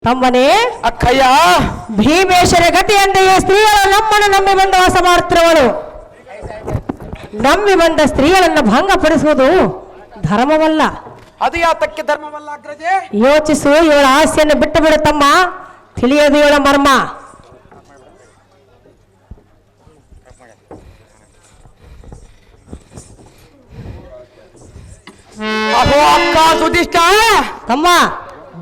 ತಮ್ಮನೇ ಅಕ್ಕಯ್ಯ ಭೀಮೇಶ್ವರ ಗತಿಯಂತೆಯೇ ಸ್ತ್ರೀಗಳು ನಮ್ಮನ್ನು ನಂಬಿ ಬಂದ ವಾಸ ಮಾಡುತ್ತಿರುವಳು. ನಂಬಿ ಬಂದ ಸ್ತ್ರೀಗಳನ್ನು ಭಂಗಪಡಿಸುವುದು ಧರ್ಮವಲ್ಲ. ಅದು ಯಾತಕ್ಕೆ ಧರ್ಮವಲ್ಲ ಅಗ್ರಜೆ? ಯೋಚಿಸು, ಇವಳ ಆಸೆಯನ್ನು ಬಿಟ್ಟು ಬಿಡು ತಮ್ಮ, ತಿಳಿಯದು ಇವಳ ಮರ್ಮ. ಅಹೋ ಅಕ್ಕ ಸುಧಿಷ್ಠ, ತಮ್ಮ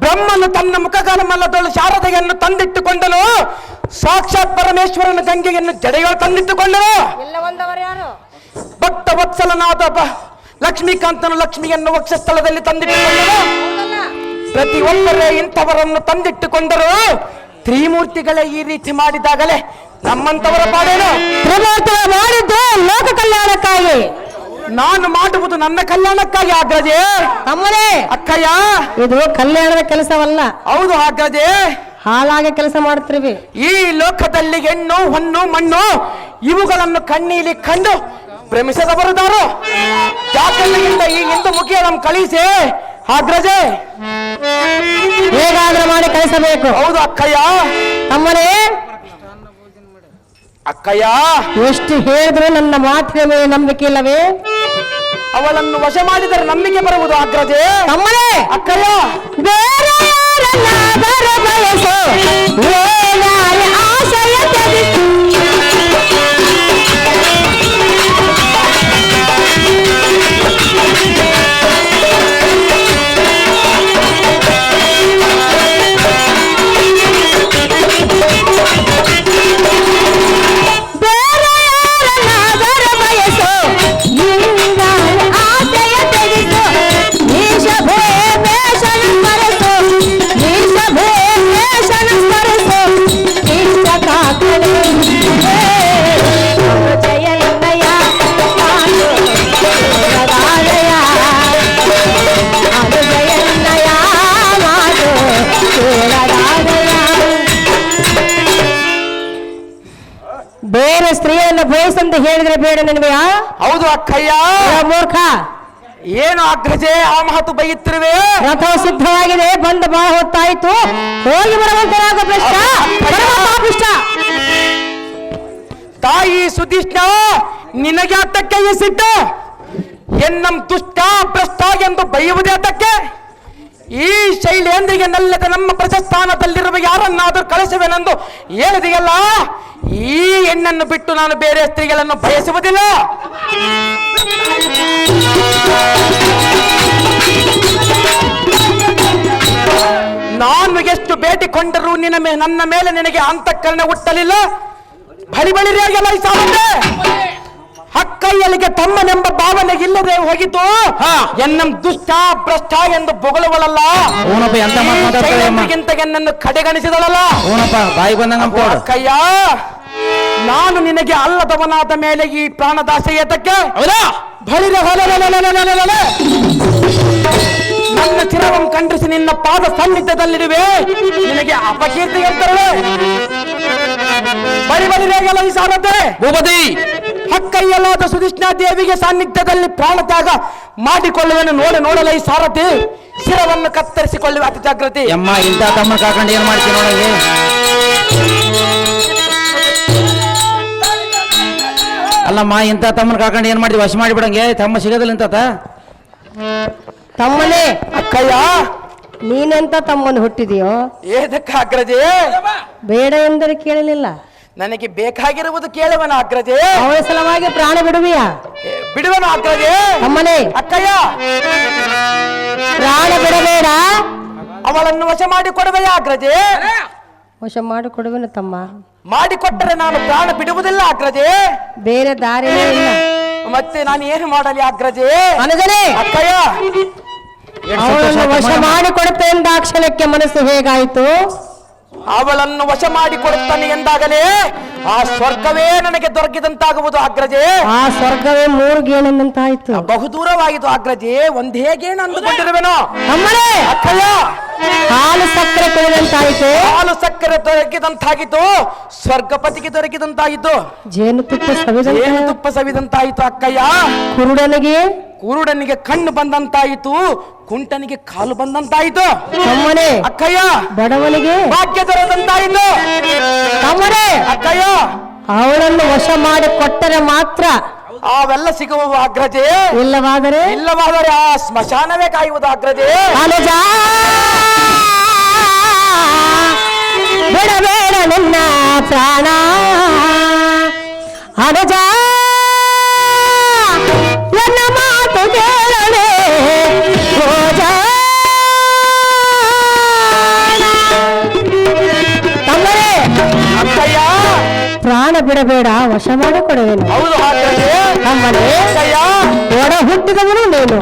ಬ್ರಹ್ಮನು ತನ್ನ ಮುಖಗಾಲಮಲ್ಲದೊಳು ಶಾರದೆಯನ್ನು ತಂದಿಟ್ಟುಕೊಂಡನು, ಸಾಕ್ಷಾತ್ ಪರಮೇಶ್ವರನ ಗಂಗೆಯನ್ನು ಜಡೆಗಳು ತಂದಿಟ್ಟುಕೊಂಡನು. ಭಕ್ತ ವತ್ಸಲನಾದ ಲಕ್ಷ್ಮೀಕಾಂತನು ಲಕ್ಷ್ಮಿಯನ್ನು ವಕ್ಷಸ್ಥಳದಲ್ಲಿ ತಂದಿಟ್ಟುಕೊಂಡನು. ಪ್ರತಿಯೊಬ್ಬರೇ ಇಂಥವರನ್ನು ತಂದಿಟ್ಟುಕೊಂಡರು. ತ್ರಿಮೂರ್ತಿಗಳೇ ಈ ರೀತಿ ಮಾಡಿದಾಗಲೇ ನಮ್ಮಂತವರ ಪಾಡೇನು? ತ್ರಿಮೂರ್ತಿಗಳು ಮಾಡಿದ್ದು ಲೋಕ ಕಲ್ಯಾಣಕ್ಕಾಗಿ, ನಾನು ಮಾಡುವುದು ನನ್ನ ಕಲ್ಯಾಣಕ್ಕಾಗಿ ಅಗ್ರಜೆ. ತಮ್ಮನೇ ಅಕ್ಕಯ್ಯ, ಇದು ಕಲ್ಯಾಣದ ಕೆಲಸವಲ್ಲ, ಹೌದು ಅಗ್ರಜೆ. ಹಾಳಾಗಿ ಕೆಲಸ ಮಾಡುತ್ತಿರುವೆ. ಈ ಲೋಕದಲ್ಲಿ ಹೆಣ್ಣು ಹೊನ್ನು ಮಣ್ಣು ಇವುಗಳನ್ನು ಕಣ್ಣೀಲಿ ಕಂಡು ಭ್ರಮಿಸದವರುದಾರು. ಜಾಗಲ್ಲಿಂದ ಈ ಹಿಂದೂ ಮುಖಿಯನ್ನು ಕಳಿಸಿ ಅಗ್ರಜೆ, ಹೇಗಾದ್ರೂ ಮಾಡಿ ಕಳಿಸಬೇಕು. ಹೌದು ಅಕ್ಕಯ್ಯ. ತಮ್ಮನೇ ಅಕ್ಕಯ್ಯ, ಎಷ್ಟು ಹೇಳಿದ್ರು ನನ್ನ ಮಾತಿನ ಮೇಲೆ ನಂಬಿಕೆ ಇಲ್ಲವೇ? ಅವಳನ್ನು ವಶ ಮಾಡಿದರೆ ನಂಬಿಕೆ ಬರುವುದು ಅಗ್ರಜೆ. ತಮ್ಮನೇ ಅಕ್ಕಯ್ಯ, ಬೇರೆ ಯಾರನ್ನಾದರೂ ಬಯಸು, ಏನಾರ ಆಶಯ ತ್ಯಜಿಸು. ಬೇರೆ ಸ್ತ್ರೀಯನ್ನು ಬಯಸಂತ ಹೇಳಿದ್ರೆ ಬೇಡ ನಿನಗೆಯಾ? ಹೌದು ಅಕ್ಕಯ್ಯ. ಮೂರ್ಖ, ಏನು ಅಗ್ರಜೆ ಆ ಮಾತು ಬೈಯುತ್ತಿರುವೆ? ರಥ ಸಿದ್ಧವಾಗಿದೆ, ಬಂದ ಬಹಳ ಹೊತ್ತಾಯ್ತು, ಹೋಗಿ ಬರುವಂತರಾಗ ಭ್ರಷ್ಟ, ಪಾಪಿಷ್ಟ. ತಾಯಿ ಸುಧಿಷ್ಣ, ನಿನಗೆ ಅತ್ತಕ್ಕೆ ಸಿಟ್ಟು? ಎನ್ನಂ ದುಷ್ಟ ಭ್ರಷ್ಟ ಎಂದು ಬೈಯುವುದೇ ಅತ್ತಕ್ಕೆ? ಈ ಶೈಲೇಂದ್ರಿಗೆ ನಲ್ಲದ ನಮ್ಮ ಪ್ರಜಾಸ್ಥಾನದಲ್ಲಿರುವ ಯಾರನ್ನಾದರೂ ಕಳಿಸುವೆನೆಂದು ಹೇಳಿದೆಯಲ್ಲ, ಈ ಹೆಣ್ಣನ್ನು ಬಿಟ್ಟು ನಾನು ಬೇರೆ ಸ್ತ್ರೀಗಳನ್ನು ಬಯಸುವುದಿಲ್ಲ. ನಾನು ಎಷ್ಟು ಬೇಡಿಕೊಂಡರೂ ನನ್ನ ಮೇಲೆ ನಿನಗೆ ಅಂತಃಕರಣ ಹುಟ್ಟಲಿಲ್ಲ. ಬಳಿ ಬಳಿರಿಯಾಗೆಲ್ಲ ಈ ಸಾವಂತೆ ಅಕ್ಕಯ್ಯಲಿಗೆ ತಮ್ಮನೆಂಬ ಭಾವನೆ ಇಲ್ಲದೆ ಹೋಗಿತು. ಎನ್ನಂ ದುಷ್ಟ ಭ್ರಷ್ಟ ಎಂದು ಬೊಗಳುವಳಲ್ಲ, ಎನ್ನನ್ನು ಕಡೆಗಣಿಸಿದಳಲ್ಲ. ಅಕ್ಕಯ್ಯ, ನಾನು ನಿನಗೆ ಅಲ್ಲದವನಾದ ಮೇಲೆ ಈ ಪ್ರಾಣದಾಸೆ ಏತಕ್ಕೆ? ಬಳಿರ ನನ್ನ ಚಿರವಂ ಖಂಡಿಸಿ ನಿನ್ನ ಪಾದ ಸನ್ನಿಧ್ಯದಲ್ಲಿರುವೆ, ನಿನಗೆ ಅಪಕೀರ್ತಿ ಹೇಳ್ತಾರೆ. ಬಳಿ ಬಳಿರೆಗೆಲ್ಲ ಈ ಸಾರತೆ ಭೂಪತಿ, ಅಕ್ಕಯ್ಯಲಾದ ಸುಧಿಷ್ಣಾ ದೇವಿಗೆ ಸಾನ್ನಿಧ್ಯದಲ್ಲಿ ಪ್ರಾಣತ್ಯಾಗ ಮಾಡಿಕೊಳ್ಳುವೆನು. ನೋಡಲ ಈ ಸಾರಥಿ ಶಿರವನ್ನು ಕತ್ತರಿಸಿಕೊಳ್ಳುವ ಅತಿ ಜಾಗೃತಿ. ಅಮ್ಮ, ಇಂಥ ತಮ್ಮ ಕಾಕೊಂಡು ಏನ್ ಮಾಡ್ತೀನಿ ನೋಡಲಿ. ಅಲ್ಲಮ್ಮ, ಇಂಥ ತಮ್ಮನ ಕಾಕೊಂಡು ಏನ್ ಮಾಡ್ತೀವಿ? ವಶ ಮಾಡಿಬಿಡಂಗೆ, ತಮ್ಮ ಸಿಗೋದಿಲ್ಲ ಇಂತ. ತಮ್ಮನೇ ಅಕ್ಕಯ್ಯ, ನೀನೆಂತ ತಮ್ಮನ್ನು ಹುಟ್ಟಿದೆಯೋ? ಏದಕ್ಕ ಅಗ್ರಜೆ? ಬೇಡ ಎಂದರೆ ಕೇಳಲಿಲ್ಲ, ನನಗೆ ಬೇಕಾಗಿರುವುದು ಕೇಳುವನ ಅಗ್ರಜೆ. ಅವಳ ಸಲುವಾಗಿ ಪ್ರಾಣ ಬಿಡುವಿಯಾ? ಬಿಡುವನ ಅಗ್ರಜೆ. ತಮ್ಮನೇ ಅಕ್ಕಯ್ಯ, ಪ್ರಾಣ ಬಿಡಬೇಡ, ಅವಳನ್ನು ವಶ ಮಾಡಿಕೊಡುವೆಯಾ ಅಗ್ರಜೆ? ವಶ ಮಾಡಿಕೊಡುವೆನು ತಮ್ಮ. ಮಾಡಿಕೊಟ್ಟರೆ ನಾನು ಪ್ರಾಣ ಬಿಡುವುದಿಲ್ಲ ಅಗ್ರಜೆ. ಬೇರೆ ದಾರಿನೇ ಇಲ್ಲ. ಮತ್ತೆ ನಾನು ಏನು ಮಾಡಲಿ ಅಗ್ರಜೆ? ಅನಗನೇ ಅಕ್ಕಯ್ಯ, ಅವಳನ್ನು ವಶ ಮಾಡಿಕೊಡುತ್ತೆ ಎಂದಾಕ್ಷಣಕ್ಕೆ ಮನಸ್ಸು ಹೇಗಾಯಿತು? ಅವಳನ್ನು ವಶ ಮಾಡಿಕೊಡುತ್ತಾನೆ ಎಂದಾಗಲೇ ಆ ಸ್ವರ್ಗವೇ ನನಗೆ ದೊರಕಿದಂತಾಗುವುದು ಅಗ್ರಜೆ. ಆ ಸ್ವರ್ಗವೇ ಮೂರು ಗೇಣಂತಾಯ್ತು. ಬಹುದೂರವಾಯಿತು ಅಗ್ರಜೆ, ಒಂದೇ ಗೇಣ ಅಂದುಕೊಂಡಿರುವೆನೋ. ಅಮ್ಮನೇ ಅಕ್ಕಯ್ಯ, ಹಾಲು ಸಕ್ಕರೆ ಕುಡಿದಂತಾಯಿತು, ಹಾಲು ಸಕ್ಕರೆ ದೊರಕಿದಂತಾಗಿತ್ತು, ಸ್ವರ್ಗಪತಿಗೆ ದೊರಕಿದಂತಾಯಿತು, ಜೇನುತುಪ್ಪ ಸವಿದ ತುಪ್ಪ ಸವಿದಂತಾಯಿತು ಅಕ್ಕಯ್ಯ. ಕುರುಡನಿಗೆ ಕಣ್ಣು ಬಂದಂತಾಯಿತು, ಕುಂಟನಿಗೆ ಕಾಲು ಬಂದಂತಾಯಿತು ತಮ್ಮನೇ. ಅಕ್ಕಯ್ಯ ಬಡವನಿಗೆ ಭಾಗ್ಯ ದೊರೆದಂತಾಯಿತು ತಮ್ಮನೇ. ಅಕ್ಕಯ್ಯ ಅವಳನ್ನು ವಶ ಮಾಡಿ ಕೊಟ್ಟರೆ ಮಾತ್ರ ಅವೆಲ್ಲ ಸಿಗುವ ಅಗ್ರಜೆ, ಇಲ್ಲವಾದರೆ ಆ ಸ್ಮಶಾನವೇ ಕಾಯುವುದು ಅಗ್ರಜೆ. ಅನುಜ ಬಿಡಬೇಡ ನಿನ್ನ ಪ್ರಾಣ, ಅನುಜ ನನ್ನ ಮಾತು ಕೇಳಲೇ ಭೋಜ. ತಮ್ಮರೇ ಅಕ್ಕಯ್ಯ ಪ್ರಾಣ ಬಿಡಬೇಡ, ವಶ ಮಾಡಿಕೊಡುವೆನು. ಹೌದು ಅಗ್ರಜೆ. ತಮ್ಮನೇ ಅಕ್ಕಯ್ಯ ಒಡ ಹುಟ್ಟಿದವನು ನೀನು,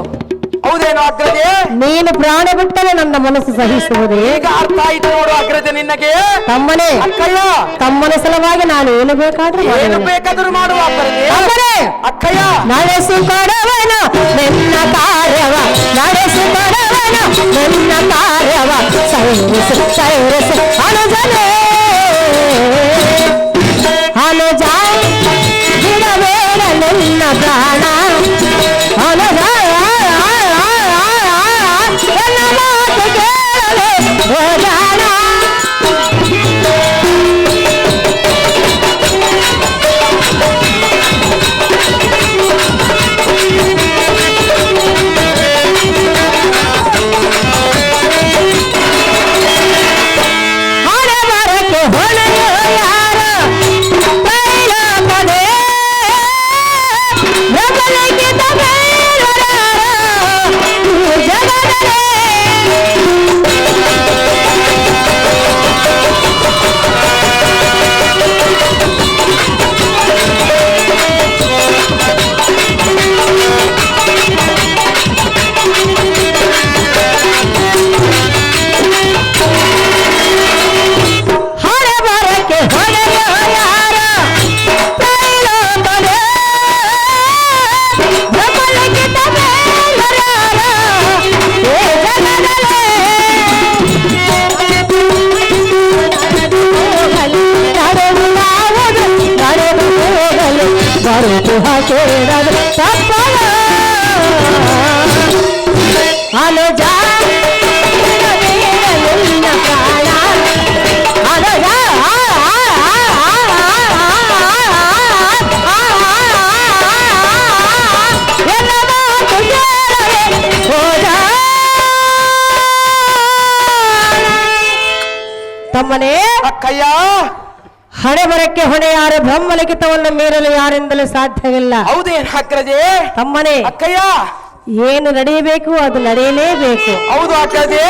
ಹೌದೇನು ಅಗ್ರಜೆ? ನೀನು ಪ್ರಾಣ ಬಿಟ್ಟರೆ ನನ್ನ ಮನಸ್ಸು ಸಹಿಸುವುದೇ. ಈಗ ಅರ್ಥ ಆಯ್ತು ನೋಡು ಅಗ್ರಜೆ ನಿನಗೆ. ತಮ್ಮನೇ ಅಕ್ಕಯ್ಯ ತಮ್ಮನ ಸಲುವಾಗಿ ನಾನು ಏನು ಬೇಕಾದ್ರೂ ಏನು ಮಾಡುವೆನು. ಬೇಕಾದರೂ ಮಾಡುವ ಅಗ್ರಜೆ. ತಮ್ಮನೇ ಅಕ್ಕಯ್ಯ ನಡೆಸಿಕೊಡವನು ನಿನ್ನ ಕಾರ್ಯವ, ನಡೆಸಿಕೊಡವನು ನಿನ್ನ ಕಾರ್ಯವ, ಸೈರಿಸು ಸೈರಿಸು ಅನುಜನೇ. ಅನುಜ ಬಿಡಬೇಡ ನಿನ್ನ ಪ್ರಾಣ, ಅನುಜ ನನ್ನ ಮಾತು ಕೇಳಲೇ ಭೋಜಾಣ. ಹಣೆ ಬರಕ್ಕೆ ಹೊಣೆಯೋ ಯಾರು ಬೈಲೋಕದೆ, ಬೆಂಬಲಿಗಿದ್ದ ಬೈಲರಾರು ಈ ಜಗದಲ್ಲೇ. ಹಣೆ ಬರಕ್ಕೆ ಹೊಣೆಯೋ ಯಾರು ಬೈಲೋಕದೆ, ಬೆಂಬಲಿಗಿದ್ದ ಬೈಲರಾರು ಈ ಜಗದಲ್ಲೇ. ನಡೆದು ಹೋಗಲು ಬರುದು ಹಾಕಿರದು ತಪ್ಪಲ. ಅನುಜ ಬಿಡಬೇಡ ನಿನ್ನ ಪ್ರಾಣ, ಅನುಜ ಎಲ್ಲ ಮಾತು ಕೇಳಲೇ ಹೋದ. ತಮ್ಮನೇ ಅಕ್ಕಯ್ಯ ಹಣೆ ಬರಕ್ಕೆ ಹೊಣೆ ಯಾರು, ಬ್ರಹ್ಮಲಿಖಿತವನ್ನು ಮೀರಲು ಯಾರಿಂದಲೂ ಸಾಧ್ಯವಿಲ್ಲ. ಹೌದೇನು ಅಗ್ರಜೆ? ತಮ್ಮನೇ ಅಕ್ಕಯ್ಯ ಏನು ನಡೆಯಬೇಕು ಅದು ನಡೆಯಲೇಬೇಕು. ಹೌದು ಅಗ್ರಜೆ.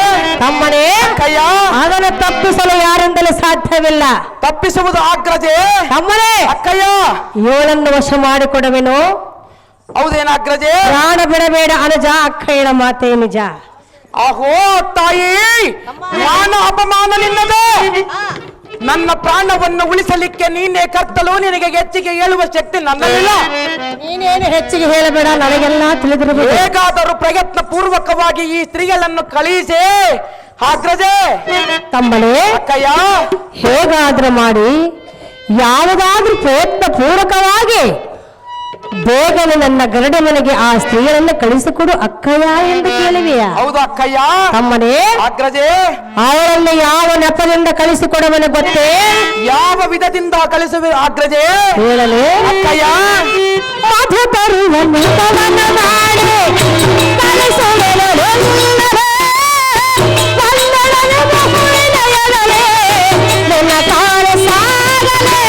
ತಮ್ಮನೇ ಅಕ್ಕಯ್ಯ ಅದನ್ನು ತಪ್ಪಿಸಲು ಯಾರಿಂದಲೂ ಸಾಧ್ಯವಿಲ್ಲ. ತಪ್ಪಿಸುವುದು ಅಗ್ರಜೆ. ತಮ್ಮನೇ ಅಕ್ಕಯ್ಯ ಇವಳನ್ನು ವಶ ಮಾಡಿಕೊಡುವೆನು. ಹೌದೇನು ಅಗ್ರಜೆ? ಪ್ರಾಣ ಬಿಡಬೇಡ ಅನುಜ, ಅಕ್ಕಯ್ಯನ ಮಾತೇ ನಿಜ. ಅಹೋ ತಾಯಿ, ಮಾನ ಅಪಮಾನ ನಿನ್ನದು. ನನ್ನ ಪ್ರಾಣವನ್ನು ಉಳಿಸಲಿಕ್ಕೆ ನೀನೇ ಕರ್ತಲು, ನಿನಗೆ ಹೆಚ್ಚಿಗೆ ಹೇಳುವ ಶಕ್ತಿ ನನ್ನಲ್ಲಿಲ್ಲ. ನೀನೇನು ಹೆಚ್ಚಿಗೆ ಹೇಳಬೇಡ, ನನಗೆಲ್ಲ ತಿಳಿದಿರಬೇಕು. ಹೇಗಾದರೂ ಪ್ರಯತ್ನ ಪೂರ್ವಕವಾಗಿ ಈ ಸ್ತ್ರೀಗಳನ್ನು ಕಳುಹಿಸಿ ಅಗ್ರಜೆ. ತಮ್ಮನೇ ಅಕ್ಕಯ್ಯ ಹೇಗಾದ್ರೂ ಮಾಡಿ ಯಾವುದಾದ್ರೂ ಪ್ರಯತ್ನ ಪೂರ್ವಕವಾಗಿ ಬೇಗನೆ ನನ್ನ ಗರಡಿ ಮನೆಗೆ ಆ ಸ್ತ್ರೀಯನ್ನು ಕಳಿಸಿಕೊಡು ಅಕ್ಕಯ್ಯ ಎಂದು ಕೇಳಿವೆಯಾ? ಹೌದು ಅಕ್ಕಯ್ಯ. ತಮ್ಮನೇ ಅಗ್ರಜೆ ಅವರನ್ನು ಯಾವ ನೆಪದಿಂದ ಕಳಿಸಿಕೊಡುವನು ಗೊತ್ತೇ? ಯಾವ ವಿಧದಿಂದ ಕಳಿಸುವೆ ಅಗ್ರಜೆ? ಹೇಳಲು ಅಕ್ಕಯ್ಯ ಮಧು ತರುವ ನೆಪವನ್ನು ಮಾಡಿ ಕಳಿಸುವೆನು ನಿನ್ನರೆ. ಕನ್ನಡದ ಬಹುವಿನ ಎಡಲೆ ನಿನ್ನ ಕಾಲ ಸಾಗಲೇ.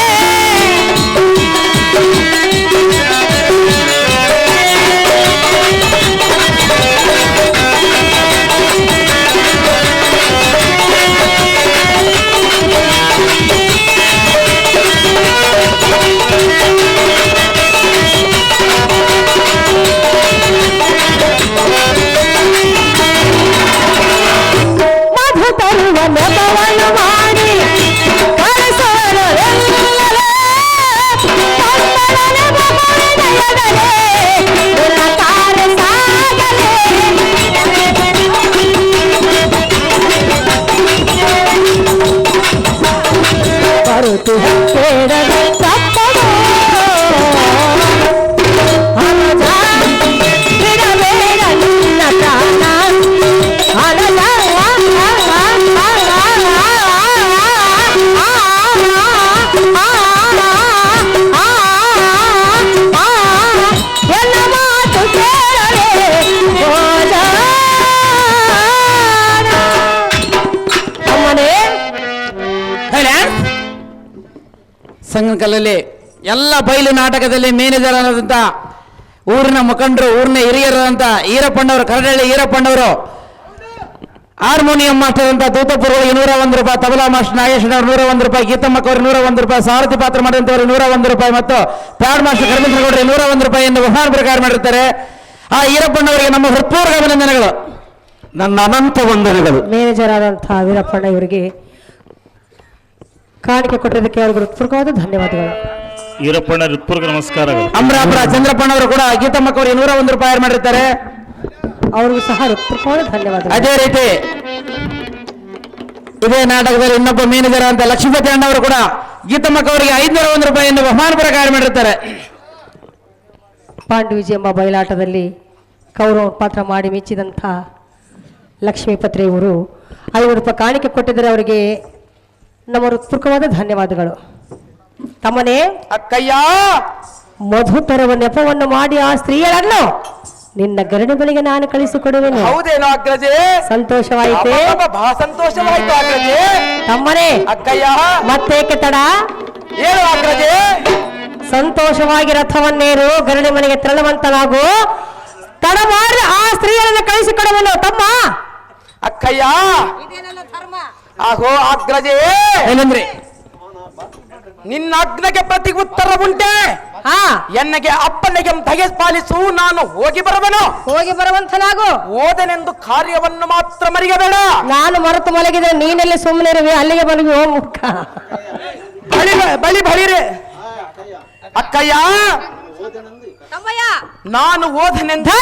ಸಂಗಕಲ್ಲಲ್ಲಿ ಎಲ್ಲ ಬಯಲು ನಾಟಕದಲ್ಲಿ ಮೇನೇಜರ್ ಅನ್ನೋದಂತ ಊರಿನ ಮುಖಂಡರು, ಊರಿನ ಹಿರಿಯರಾದಂಥ ಈರಪ್ಪಣ್ಣವರು, ಕರಡಳ್ಳಿ ಈರಪ್ಪಣ್ಣವರು, ಹಾರ್ಮೋನಿಯಂ ಮಾಸ್ಟರ್ ಅಂತ ದೂತಪುರಗಳಿಗೆ 101 ರೂಪಾಯಿ, ತಬಲಾ ಮಾಸ್ಟರ್ ನಾಗೇಶ್ವರ 101 ರೂಪಾಯಿ, ಗೀತಮ್ಮಕ್ಕ ಅವರು 101 ರೂಪಾಯಿ, ಸಾರಥಿ ಪಾತ್ರ ಮಾಡಿದಂಥವ್ರು 101 ರೂಪಾಯಿ ಮತ್ತು ಪ್ಯಾಡ್ ಮಾಸ್ಟರ್ ಕರ್ಮೇಶ್ವರಗೌಡರು 101 ರೂಪಾಯಿಯನ್ನು ಬಹುಮಾನ ಪ್ರಕಾರ ಮಾಡಿರ್ತಾರೆ. ಆ ಈರಪ್ಪಣ್ಣವರಿಗೆ ನಮ್ಮ ಹೃತ್ಪೂರ್ವಕ ಅಭಿನಂದನೆಗಳು, ನನ್ನ ಅನಂತ ವಂದನೆಗಳು. ಮೇನೇಜರ್ ಆದಂತಹ ವೀರಪ್ಪಣ್ಣ ಇವರಿಗೆ ಕಾಣಿಕೆ ಕೊಟ್ಟಿದ್ದಕ್ಕೆ ಅವರಿಗೆ ಹೃತ್ಪೂರ್ವಕವಾದ ಧನ್ಯವಾದಗಳು. ಈರಪ್ಪಣ್ಣ ಹೃತ್ಪೂರ್ವಕ ನಮಸ್ಕಾರಗಳು. ಅಮರಾಪುರ ಚಂದ್ರಪ್ಪಣ್ಣವರು ಕೂಡ ಗೀತಮ್ಮಕ್ಕ ಅವರು 101 ರೂಪಾಯಿ ಮಾಡಿರ್ತಾರೆ. ಅವ್ರಿಗೂ ಸಹ ಹೃತ್ಪೂರ್ವಕವಾದ ಧನ್ಯವಾದಗಳು. ಅದೇ ರೀತಿ ಇದೇ ನಾಟಕದಲ್ಲಿ ಇನ್ನೊಬ್ಬ ಮೇನೇಜರ್ ಅಂತ ಲಕ್ಷ್ಮೀಪತಿ ಅಣ್ಣವರು ಕೂಡ ಗೀತಮ್ಮಕ್ಕ ಅವರಿಗೆ 501 ರೂಪಾಯಿಯನ್ನು ಬಹುಮಾನ ಪ್ರಕಾರ ಮಾಡಿರ್ತಾರೆ. ಪಾಂಡುವಿಜಿ ಎಂಬ ಬಯಲಾಟದಲ್ಲಿ ಕೌರವ ಪಾತ್ರ ಮಾಡಿ ಮೆಚ್ಚಿದಂಥ ಲಕ್ಷ್ಮೀಪತಿ ಇವರು 500 ರೂಪಾಯಿ ಕಾಣಿಕೆ ಕೊಟ್ಟಿದ್ದರೆ ಅವರಿಗೆ ನಮ್ಮ ಹೃತ್ಪೂರ್ವಕವಾದ ಧನ್ಯವಾದಗಳು. ತಮ್ಮನೇ ಅಕ್ಕಯ್ಯ, ಮಧುಕರವ ನೆಪವನ್ನು ಮಾಡಿ ಆ ಸ್ತ್ರೀಯರನ್ನು ನಿನ್ನ ಗರಡಿಗಳಿಗೆ ನಾನು ಕಳಿಸಿಕೊಡುವೆನು. ಹೌದೇನೋ ಅಗ್ರಜೆ? ಸಂತೋಷವಾಯಿತೆ? ಬಹಳ ಸಂತೋಷವಾಯ್ತು ಅಗ್ರಜೆ. ತಮ್ಮನೇ ಅಕ್ಕಯ್ಯ, ಮತ್ತೇಕೆ ತಡ? ಏನು ಅಗ್ರಜೆ? ಸಂತೋಷವಾಗಿ ರಥವನ್ನೇರು, ಗರಡಿ ಮನೆಗೆ ತೆರಳುವಂತನಾಗು. ತಡ ಮಾಡಿ ಆ ಸ್ತ್ರೀಯರನ್ನು ಕಳಿಸಿಕೊಡುವೆನು ತಮ್ಮ. ಅಕ್ಕಯ್ಯ, ಆಹೋ ಅಗ್ರಜೆ, ಏನಂದ್ರಿ? ನಿನ್ನ ಅಗ್ನಗೆ ಪ್ರತಿ ಉತ್ತರ ಉಂಟೆ. ಎನ್ನಗೆ ಅಪ್ಪನಿಗೆ ತಗೆ ಪಾಲಿಸು, ನಾನು ಹೋಗಿ ಬರುವೆನು. ಹೋಗಿ ಬರುವಂತನಾಗು. ಓದನೆಂದು ಕಾರ್ಯವನ್ನು ಮಾತ್ರ ಮರಿಯಬೇಡ. ನಾನು ಮರೆತು ಮಲಗಿದ್ರೆ ನೀನೆಲ್ಲಿ ಸುಮ್ಮನೆ ಇರುವೆ, ಅಲ್ಲಿಗೆ ಬಲಗಿ ಓ ಮುಖ ಬಳಿ ಬಳಿರೆ. ಅಕ್ಕಯ್ಯ, ನಾನು ಓದನೆಂದು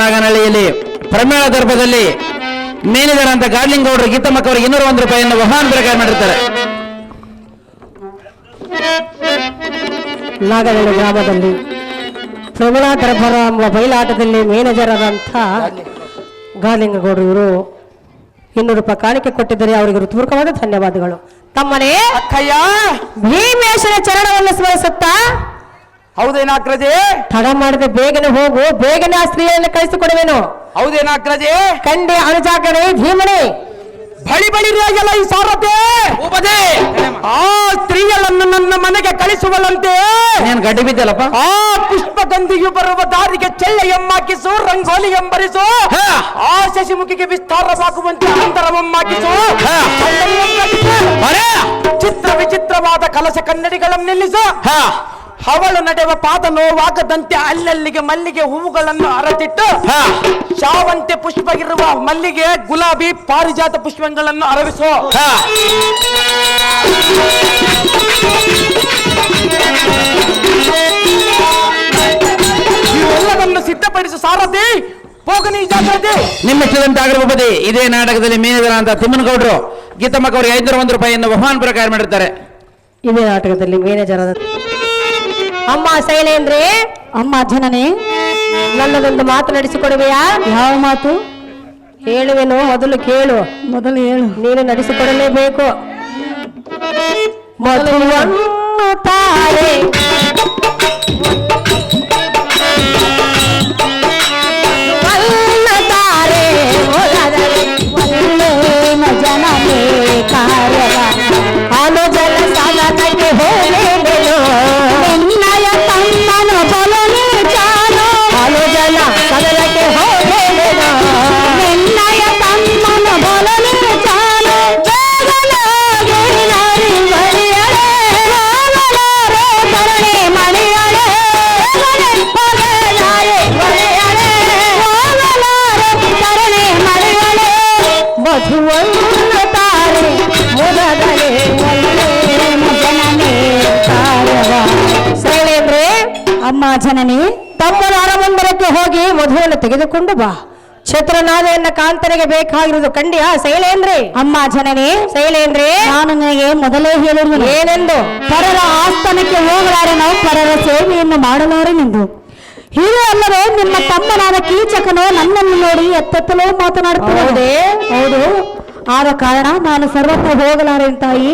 ನಾಗನಹಳ್ಳಿಯಲ್ಲಿ ಪ್ರಮೇಳ ದರ್ಭದಲ್ಲಿ ಮೇನೇಜರ್ ಅಂತ ಗಾರ್ಲಿಂಗ್ ಗೌಡರು ಗೀತಮ್ಮಕ್ಕ ಅವರಿಗೆ 201 ರೂಪಾಯಿಯನ್ನು ಬಹುಮಾನ ಪ್ರಕಾರ ಮಾಡಿರ್ತಾರೆ. ನಾಗನಹಳ್ಳಿ ಗ್ರಾಮದಲ್ಲಿ ಪ್ರಮೇಳ ದರ್ಭರ ಎಂಬ ಬಯಲಾಟದಲ್ಲಿ ಮೇನೇಜರ್ ಆದಂಥ ಗಾರ್ಲಿಂಗ್ ಗೌಡರು ಇವರು 200 ರೂಪಾಯಿ ಕಾಣಿಕೆ ಕೊಟ್ಟಿದ್ದರೆ ಅವರಿಗೆ ಹೃತ್ಪೂರ್ವಕವಾದ ಧನ್ಯವಾದಗಳು. ತಮ್ಮನೇ ಅಕ್ಕಯ್ಯ, ಭೀಮೇಶನ ಚರಣವನ್ನು ಸ್ಮರಿಸುತ್ತಾ ಹೌದೇನಾಗ್ರಜೆ? ತಡ ಮಾಡದೆ ಬೇಗನೆ ಹೋಗು, ಬೇಗನೆ ಆ ಸ್ತ್ರೀಯನ್ನು ಕಳಿಸಿಕೊಡುವೆನು. ಹೌದೇನಾಗ್ರಜೆ? ಕಂಡೆ ಅನುಜಾಗಣೆ ಭೀಮನೆ ಬಳಿ ಬಳಿರಿಯಾಗೆಲ್ಲ ಈ ಸಾರಥೆ ಆ ಸ್ತ್ರೀಗಳನ್ನು ನನ್ನ ಮನೆಗೆ ಕಳಿಸುವಲ್ಲಂತೆ. ನಾನು ಗಡ್ಡಿ ಬಿದ್ದಲ್ಲಪ್ಪ. ಆ ಪುಷ್ಪಗಂಧಿಯು ಬರುವ ದಾರಿಗೆ ಚೆಳ್ಳ ಎಮ್ಮಾಕಿಸು, ರಂಗೋಲಿ ಎಂಬರಿಸು, ಆ ಶಶಿಮುಖಿಗೆ ವಿಸ್ತಾರವಾಗುವಂತೆ ಅಂತರವಮ್ಮಾಕಿಸು, ಚಿತ್ರ ವಿಚಿತ್ರವಾದ ಕಲಶ ಕನ್ನಡಿಗಳನ್ನು ನಿಲ್ಲಿಸು. ಅವಳು ನಡೆಯುವ ಪಾದ ನೋವಾಗದಂತೆ ಅಲ್ಲಲ್ಲಿಗೆ ಮಲ್ಲಿಗೆ ಹೂವುಗಳನ್ನು ಅರತಿಟ್ಟು ಶಾವಂತೆ ಪುಷ್ಪ ಇರುವ ಮಲ್ಲಿಗೆ, ಗುಲಾಬಿ, ಪಾರಿಜಾತ ಪುಷ್ಪಗಳನ್ನು ಅರವಿಸು. ಇವೆಲ್ಲವನ್ನು ಸಿದ್ಧಪಡಿಸು ಸಾರಥಿ. ಹೋಗನಿ ಜಾಗ್ರತೆ. ನಿಮ್ಮಿಷ್ಟದಂತಾಗಿರಬಹುದು. ಇದೇ ನಾಟಕದಲ್ಲಿ ಮೇನೇಜರ್ ಅಂತ ತಿಮ್ಮನಗೌಡರು ಗೀತಮ್ಮಕ್ಕ ಅವರಿಗೆ 501 ರೂಪಾಯಿಯನ್ನು ಬಹುಮಾನ ಪ್ರಕಾರ ಮಾಡಿರ್ತಾರೆ. ಇದೇ ನಾಟಕದಲ್ಲಿ ಮೇನೇಜರ್ ಆದ ಅಮ್ಮ ಶೈಲೇಂದ್ರೆ, ಅಮ್ಮ ಜನನೇ, ನನ್ನದೊಂದು ಮಾತು ನಡೆಸಿಕೊಡುವೆಯಾ? ಯಾವ ಮಾತು? ಹೇಳುವೆನು, ಮೊದಲು ಕೇಳು. ಮೊದಲು ಹೇಳು. ನೀನು ನಡೆಸಿಕೊಡಲೇಬೇಕು. ಮಧುವನ್ನು ತಾರೆ ತಾರೆ ಜನನೇ ಕಾರ್ಯ ಅನುಜಲ ಸಾಧನಕ್ಕೆ ಅಮ್ಮ ಜನನಿ. ತಮ್ಮನ ಅರಮಂದಿರಕ್ಕೆ ಹೋಗಿ ಮಧುವನ್ನು ತೆಗೆದುಕೊಂಡು ಬಾ. ಛತ್ರನಾದೆಯನ್ನ ಕಾಂತನಿಗೆ ಬೇಕಾಗಿರುವುದು ಕಂಡಿಯ ಶೈಲೇಂದ್ರಿ. ಅಮ್ಮ ಜನನಿ, ಶೈಲೇಂದ್ರಿ, ನಾನು ನಿನಗೆ ಮೊದಲೇ ಹೇಳಿರುವುದು ಏನೆಂದು? ಪರರ ಆಸ್ಥಾನಕ್ಕೆ ಹೋಗಲಾರೆನು, ಪರರ ಸೇವೆಯನ್ನು ಮಾಡಲಾರೆನೆಂದು. ಹೀಗೆ ಅಲ್ಲದೆ ನಿಮ್ಮ ತಮ್ಮನಾದ ಕೀಚಕನು ನನ್ನನ್ನು ನೋಡಿ ಎತ್ತೆತ್ತಲೋ ಮಾತನಾಡುತ್ತಿರುವುದೇ. ಹೌದು, ಆದ ಕಾರಣ ನಾನು ಸರ್ವತ್ರ ಹೋಗಲಾರೆ ತಾಯಿ.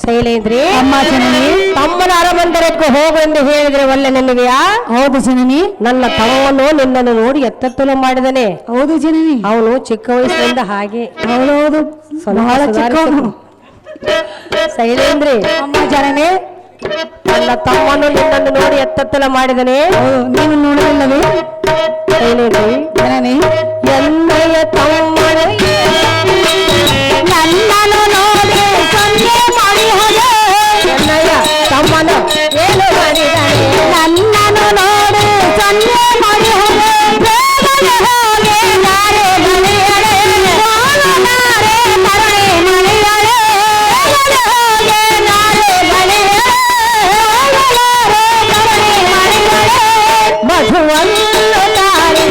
ಶೈಲೇಂದ್ರಿ, ಅಮ್ಮ ಜನನಿ, ತಮ್ಮನ ಅರಮಂದಿರಕ್ಕೆ ಹೋಗು ಎಂದು ಹೇಳಿದ್ರೆ ಒಳ್ಳೆ ನಿನಗೆಯಾ? ಹೌದು ಜನನಿ. ನನ್ನ ತಮ್ಮನು ನಿನ್ನನ್ನು ನೋಡಿ ಎತ್ತೆತ್ತಲು ಮಾಡಿದನೆ. ಹೌದು ಜನನಿ. ಅವನು ಚಿಕ್ಕ ವಯಸ್ಸಿನಿಂದ ಹಾಗೆ. ಹೌದೌದು, ಬಹಳ ಚಿಕ್ಕವನು. ಶೈಲೇಂದ್ರಿ, ಅಮ್ಮ ಜನನಿ, ನನ್ನ ತಮ್ಮನು ನಿನ್ನನ್ನು ನೋಡಿ ಎತ್ತೆತ್ತಲ ಮಾಡಿದನೆ. ಹೌದು, ನೀನು ನೋಡಲಿಲ್ಲವೇ? ಶೈಲೇಂದ್ರಿ, ಜನನಿ, ಎನ್ನಯ ತಮ್ಮನ ನನ್ನನ್ನು ನೋಡಿ ಸಂಜೆ ಮಾಡಿ ಹೋದೆ. ಎನ್ನಯ ತಮ್ಮನ ಏನು ಮಾಡಿದಾನೆ? ನನ್ನನ್ನು ನೋಡಿ ಸಂಜೆ ಮಾಡಿ ಹೋದೆ. ಬೇಗನೆ ಹೋಗೆ ನಾರೆ ಮನೆಯಳೆ, ನಾರೆ ತರಣೆ ಮನೆಯಳೆ. ಬೇಗನೆ ಹೋಗೆ ನಾರೆ ಮನೆಯಳೆ, ತರಣೆ ಮನೆಯಳೆ. ಮಧುವನ್ನು ತಾರೆ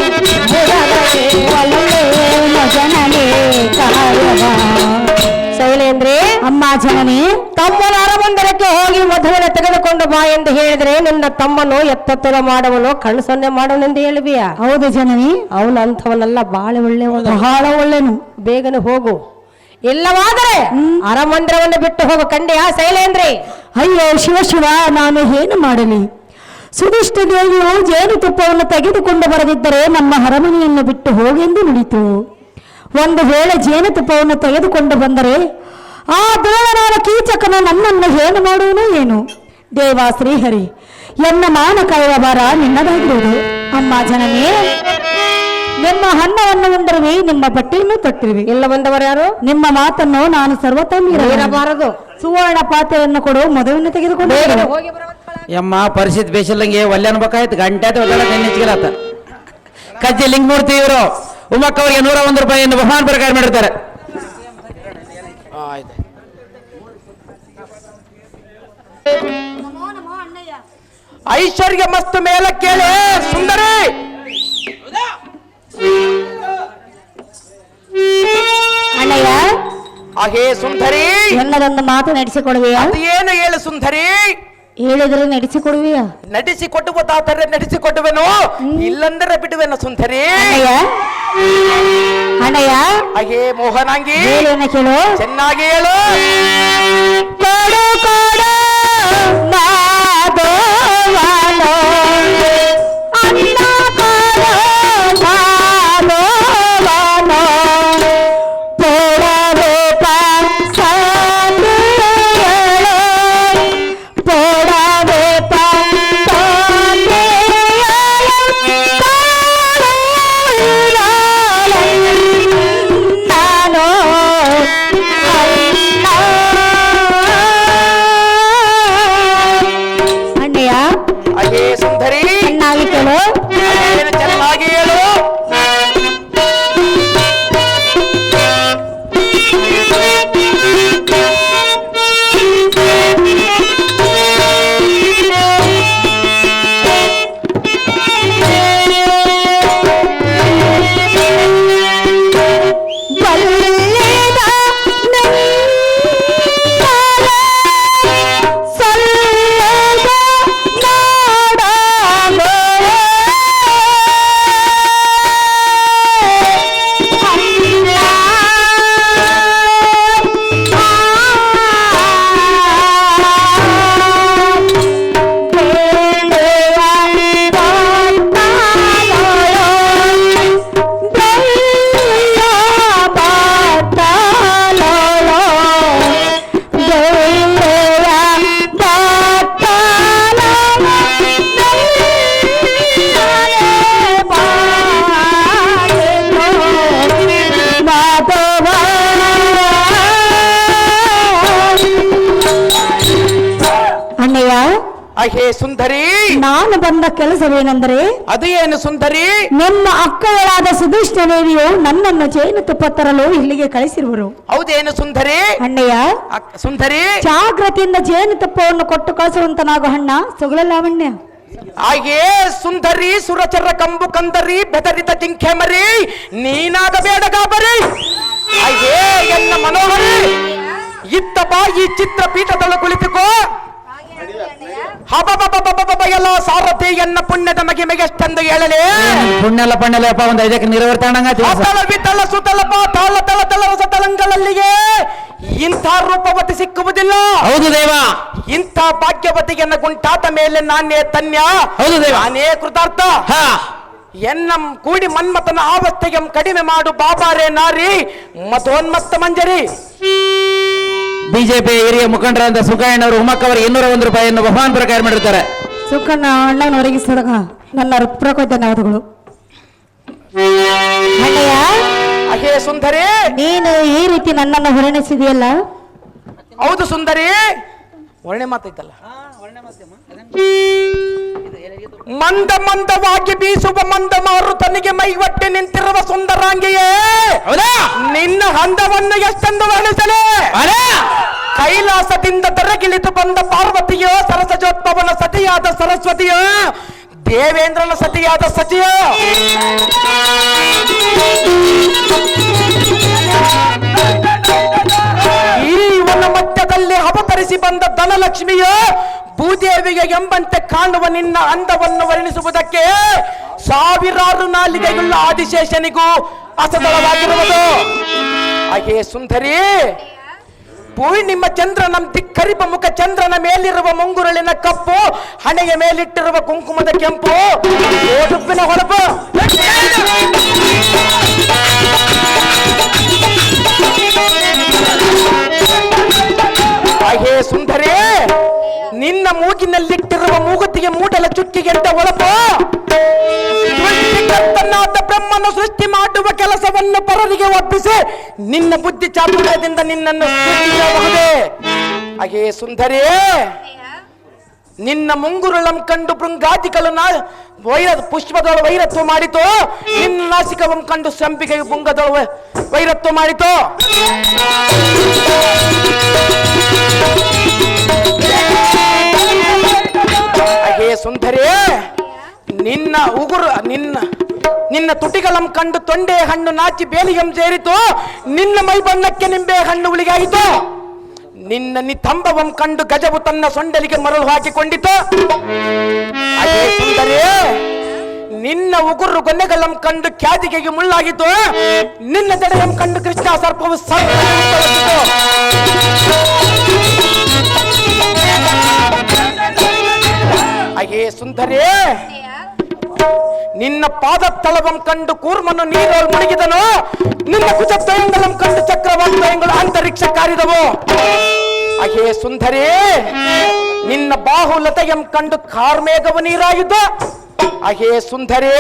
ಒಳ್ಳೆ ಜನನೇ ಕಾರ್ಯವ. ಶೈಲೇಂದ್ರಿ, ಅಮ್ಮ ಜನನಿ, ತಮ್ಮನ ಅರಮಂದಿರಕ್ಕೆ ಹೋಗಿ ಮಧುವನ್ನು ತೆಗೆದುಕೊಂಡು ಬಾ ಎಂದು ಹೇಳಿದ್ರೆ ನಿನ್ನ ತಮ್ಮನು ಎತ್ತೆತ್ತಲ ಮಾಡುವನು, ಕಣ್ಣು ಸೊನ್ನೆ ಮಾಡುವನೆಂದು ಹೇಳಿಬಿಯಾ? ಹೌದು ಜನನಿ. ಅವನು ಅಂಥವನೆಲ್ಲ ಬಾಳ ಒಳ್ಳೆಯವನು, ಬಹಳ ಒಳ್ಳೆನು. ಬೇಗನೆ ಹೋಗು. ಇಲ್ಲವಾದರೆ ಅರಮಂದಿರವನ್ನು ಬಿಟ್ಟು ಹೋಗು ಕಂಡಿಯಾ ಶೈಲೇಂದ್ರಿ? ಅಯ್ಯೋ ಶಿವ ಶಿವ, ನಾನು ಏನು ಮಾಡಲಿ? ಸುಧಿಷ್ಠ ದೇವಿಯು ಜೇನುತುಪ್ಪವನ್ನು ತೆಗೆದುಕೊಂಡು ಬರದಿದ್ದರೆ ನಮ್ಮ ಅರಮನೆಯನ್ನು ಬಿಟ್ಟು ಹೋಗೆಂದು ನುಡಿತು. ಒಂದು ವೇಳೆ ಜೇನುತುಪ್ಪವನ್ನು ತೆಗೆದುಕೊಂಡು ಬಂದರೆ ಆ ದೇವರಾದ ಕೀಚಕನು ನನ್ನನ್ನು ಏನು ಮಾಡುವನು ಏನು? ದೇವ ಶ್ರೀಹರಿ, ಎನ್ನ ಮಾನ ಕಾಯುವ ಭಾರ ನಿನ್ನದಾಗಿರುವುದು. ಅಮ್ಮ ಜನನಿ, ನಿಮ್ಮ ಅನ್ನವನ್ನು ಉಂಡಿರುವೆ, ನಿಮ್ಮ ಬಟ್ಟೆಯನ್ನು ತೊಟ್ಟಿರುವೆ. ಇಲ್ಲ ಬಂದವರು ಯಾರು? ನಿಮ್ಮ ಮಾತನ್ನು ನಾನು ಸರ್ವತಾ ಮೀರಬಾರದು. ಸುವರ್ಣ ಪಾತ್ರೆಯನ್ನು ಕೊಡು, ಮದುವೆಯನ್ನು ತೆಗೆದುಕೊಂಡು ಬೇಗನೆ ಹೋಗು. ಹೋಗಿ ಬರುವಂತ ಯಮ್ಮ ಪರಿಸ್ಥಿತಿ ಬೇಸಿಲ್ಲಂಗೆ ಒಲ್ಲೆ ಅನ್ಬೇಕಾಯ್ತು. ಗಂಟೆ ನೆನ್ನೆಚ್ಚಿಗಲತ್ತ ಕಜ್ಜಿ ಲಿಂಗ್ ಮೂರ್ತಿ ಇವರು ಉಮ್ಮಕ್ಕ ಅವರಿಗೆ 101 ರೂಪಾಯಿಯನ್ನು ಬಹುಮಾನ ಪ್ರಕಾರ ಮಾಡಿರ್ತಾರೆ. ಐಶ್ವರ್ಯ ಮಸ್ತು ಮೇಲೆ ಕೇಳಿ ಸುಂದರಿ. ಅಣ್ಣಯ್ಯ, ಹಾಗೆ ಸುಂದರಿ, ಎಲ್ಲದೊಂದು ಮಾತು ನಡೆಸಿಕೊಡುವೆಯಾ? ಏನು ಹೇಳು ಸುಂದರಿ? ಹೇಳಿದ್ರೆ ನಡೆಸಿಕೊಡುವೆಯಾ? ನಡೆಸಿ ಕೊಟ್ಟುವುದಾದರೆ ನಡೆಸಿಕೊಡುವೆನು, ಇಲ್ಲಂದರೆ ಬಿಡುವೆನು ಸುಂದರಿ. ಅಣ್ಣಯ್ಯ, ಅಣ್ಣಯ್ಯ, ಹಾಗೆ ಮೋಹನಾಂಗಿ, ಹೇಳೇನ ಕೇಳು. ಚೆನ್ನಾಗಿ ಹೇಳು. ಕೊಡು ಕೊಡು ಮಾಧವನೋ, ಅಣ್ಣ ಕೊಡು ಮಾಧವನೋ, ಪೋಡಬೇಕ ಸಂದೇಯಳು, ಪೋಡಬೇಕ ನಾನು ಅಣ್ಣಯ್ಯ, ಹಾಗೆ ಸುಂದರಿ, ಚೆನ್ನಾಗಿ ಕೇಳು. ಏನು ಚೆನ್ನಾಗಿ ಹೇಳು. ಬಲ್ಲಿದ ನಂತರ ಸಲ್ಲದ ನಾಡಾಗೋ, ಅಣ್ಣ ಅಹೇ ಸುಂದರಿ, ನಾನು ಬಂದ ಕೆಲಸವೇನೆಂದರೆ ಅದು ಏನು ಸುಂದರಿ? ನಿಮ್ಮ ಅಕ್ಕಳಾದ ಸುಧಿಷ್ಠ ದೇವಿಯು ನನ್ನನ್ನು ಜೇನುತುಪ್ಪ ತರಲು ಇಲ್ಲಿಗೆ ಕಳಿಸಿರುವರು. ಹೌದೇನು ಸುಂದರಿ? ಅಣ್ಣಯ್ಯ, ಸುಂದರಿ, ಜಾಗ್ರತೆಯಿಂದ ಜೇನುತುಪ್ಪವನ್ನು ಕೊಟ್ಟು ಕಳಿಸುವಂತ ಅಣ್ಣ ಸುಗಳ ಲಾವಣ್ಯ. ಹಾಗೆ ಸುಂದರಿ, ಸುರಚರ ಕಂಬು ಕಂದರಿ, ಬೆದರಿದ ಜಿಂಕೆ ಮರಿ, ನೀನಾಗಬೇಡ ಗಾಬರಿ. ಹಾಗೆ ಎನ್ನ ಮನೋಹರಿ, ಇತ್ತ ಬಾ ಈ ಚಿತ್ರಪೀಠದಳು ಕುಳಿತುಕೋ. ಹಬಬಬಬಬಬ ಎಲ್ಲ ಸಾರಥಿ ಎನ್ನ ಪುಣ್ಯದ ಮಗಿಮೆಗೆಷ್ಟೆಂದು ಹೇಳಲೇ. ಪುಣ್ಯಲ್ಲ ಪಣ್ಯಲ್ಲಪ್ಪ ಒಂದು 5 ಎಕರೆ ನೀರಾವರಿ ತಗೊಂಡಂಗ ಅತಲ ವಿತಲ ಸುತಲ ಪಾತಾಳ ತಳ ತಳ ರಸ ತಳಂಗಳಲ್ಲಿಗೆ ಇಂಥ ರೂಪವತಿ ಸಿಕ್ಕುವುದಿಲ್ಲ. ಹೌದು ದೇವ, ಇಂಥ ಭಾಗ್ಯವತಿಗೆನ್ನ ಗುಂಟಾತ ಮೇಲೆ ನಾನೇ ತನ್ಯ. ಹೌದು ದೇವ, ನಾನೇ ಕೃತಾರ್ಥ. ಎನ್ನ ಕೂಡಿ ಮನ್ಮಥನ ಆವಸ್ಥೆಗೆ ಕಡಿಮೆ ಮಾಡು ಬಾಬಾರೇ ನಾರಿ ಮಧೋನ್ಮತ್ತ ಮಂಜರಿ. ಬಿಜೆಪಿ ಹಿರಿಯ ಮುಖಂಡರಾದ ಸುಖಣ್ಣವರು ಉಮಕ್ಕ ಅವರಿಗೆ 201 ರೂಪಾಯಿಯನ್ನು ಬಹುಮಾನ ಪ್ರಕಾರ ಮಾಡಿರ್ತಾರೆ. ಸುಖಣ್ಣ ಅಣ್ಣನ ಒದಗಿಸಿದಾಗ ನನ್ನ ಹೃತ್ಪೂರ್ವಕ ಧನ್ಯವಾದಗಳು. ಅಣ್ಣಯ್ಯ, ಅಹೇ ಸುಂದರಿ, ನೀನು ಈ ರೀತಿ ನನ್ನನ್ನು ಹೊರಣಿಸಿದೆಯಲ್ಲ. ಹೌದು ಸುಂದರಿ, ಒಳ್ಳೆ ಮಾತೈತಲ್ಲ. ಮಂದ ಮಂದವಾಗಿ ಬೀಸುವ ಮಂದ ಮಾರು ತನಿಗೆ ಮೈವಟ್ಟಿ ನಿಂತಿರುವ ಸುಂದರಾಂಗಿಯೇ, ನಿನ್ನ ಹಂದವನ್ನು ಎಷ್ಟೆಂದು ವರ್ಣಿಸಲೇ. ಕೈಲಾಸದಿಂದ ತೆರಗಿಳಿದು ಬಂದ ಪಾರ್ವತಿಯೋ, ಸರಸಜೋತ್ಪವನ ಸತಿಯಾದ ಸರಸ್ವತಿಯೋ, ದೇವೇಂದ್ರನ ಸತಿಯಾದ ಸತಿಯೋ, ಈ ವನ ಮಧ್ಯದಲ್ಲಿ ಅವತರಿಸಿ ಬಂದ ಧನಲಕ್ಷ್ಮಿಯೋ, ಭೂದೇವಿಗೆ ಎಂಬಂತೆ ಕಾಣುವ ನಿನ್ನ ಅಂದವನ್ನು ವರ್ಣಿಸುವುದಕ್ಕೆ ಸಾವಿರಾರು ನಾಲಿಗೆಯುಳ್ಳ ಆದಿಶೇಷನಿಗೂ ಅಸದಳವಾಗಿರುವುದು. ಹಾಗೆ ಸುಂದರಿ, ಪೂರ್ಣಿಮ ಚಂದ್ರನ ದಿಕ್ಕರಿಪ ಮುಖ ಚಂದ್ರನ ಮೇಲಿರುವ ಮುಂಗುರುಳಿನ ಕಪ್ಪು, ಹಣೆಯ ಮೇಲಿಟ್ಟಿರುವ ಕುಂಕುಮದ ಕೆಂಪು, ಓಡುಪ್ಪಿನ ಹೊಳಪು. ಹಾಗೆ ಸುಂದರಿ, ನಿನ್ನ ಮೂಗಿನಲ್ಲಿಟ್ಟಿರುವ ಮೂಗುತಿಗೆ ಮೂಡಲ ಚುಕ್ಕಿಗೆಂಟ ಹೊಳಪು. ಸೃಷ್ಟಿಕರ್ತನಾದ ಬ್ರಹ್ಮನು ಸೃಷ್ಟಿ ಮಾಡುವ ಕೆಲಸವನ್ನು ಪರರಿಗೆ ಒಪ್ಪಿಸಿ ನಿನ್ನ ಬುದ್ಧಿ ಚಾತುರ್ಯದಿಂದ ನಿನ್ನನ್ನು ಸೃಷ್ಟಿಸಬಹುದೇ. ಹಾಗೆ ಸುಂದರಿ, ನಿನ್ನ ಮುಂಗುರುಳಂ ಕಂಡು ಭೃಂಗಾದಿಗಳು ಪುಷ್ಪದೊಳ ವೈರತ್ವ ಮಾಡಿತು, ನಿನ್ನ ನಾಸಿಕವಂ ಕಂಡು ಸಂಪಿಗೆ ಪುಂಗದೊಳ ವೈರತ್ವ ಮಾಡಿತು. ಹಾಗೆ ಸುಂದರಿ, ನಿನ್ನ ಉಗುರು ನಿನ್ನ ತುಟಿಗಳಂ ಕಂಡು ತೊಂಡೆ ಹಣ್ಣು ನಾಚಿ ಬೇಲಿಗಂ ಸೇರಿತು, ನಿನ್ನ ಮೈ ಬಣ್ಣಕ್ಕೆ ನಿಂಬೆ ಹಣ್ಣು ಉಳಿಗಾಯಿತು. ನಿನ್ನ ನಿತಂಬವಂ ಕಂಡು ಗಜವು ತನ್ನ ಸೊಂಡಲಿಗೆ ಮರಳು ಹಾಕಿಕೊಂಡಿತು. ಹಾಗೆ ಸುಂದರಿ, ನಿನ್ನ ಉಗುರು ಗೊನ್ನೆಗಳಂ ಕಂಡು ಖ್ಯಾತಿಗೆ ಮುಳ್ಳಾಗಿತ್ತು, ನಿನ್ನ ಜಡೆಯಂ ಕಂಡು ಕೃಷ್ಣ ಸರ್ಪವು ಹಾಗೆ ಸುಂದರಿ, ನಿನ್ನ ಪಾದ ತಳವಂ ಕಂಡು ಕೂರ್ಮನು ನೀರಲ್ಲಿ ಮುಳುಗಿದನು, ನಿನ್ನ ಕುಚತ್ವಯಂಗಳಂ ಕಂಡು ಚಕ್ರವಾಕ್ತಯಂಗಳು ಅಂತರಿಕ್ಷ ಕಾರಿದವು. ಹಾಗೆ ಸುಂದರಿ, ನಿನ್ನ ಬಾಹುಲತೆಯಂ ಕಂಡು ಕಾರ್ಮೇಘವು ನೀರಾಗಿದ್ದು. ಹಾಗೆ ಸುಂದರಿ,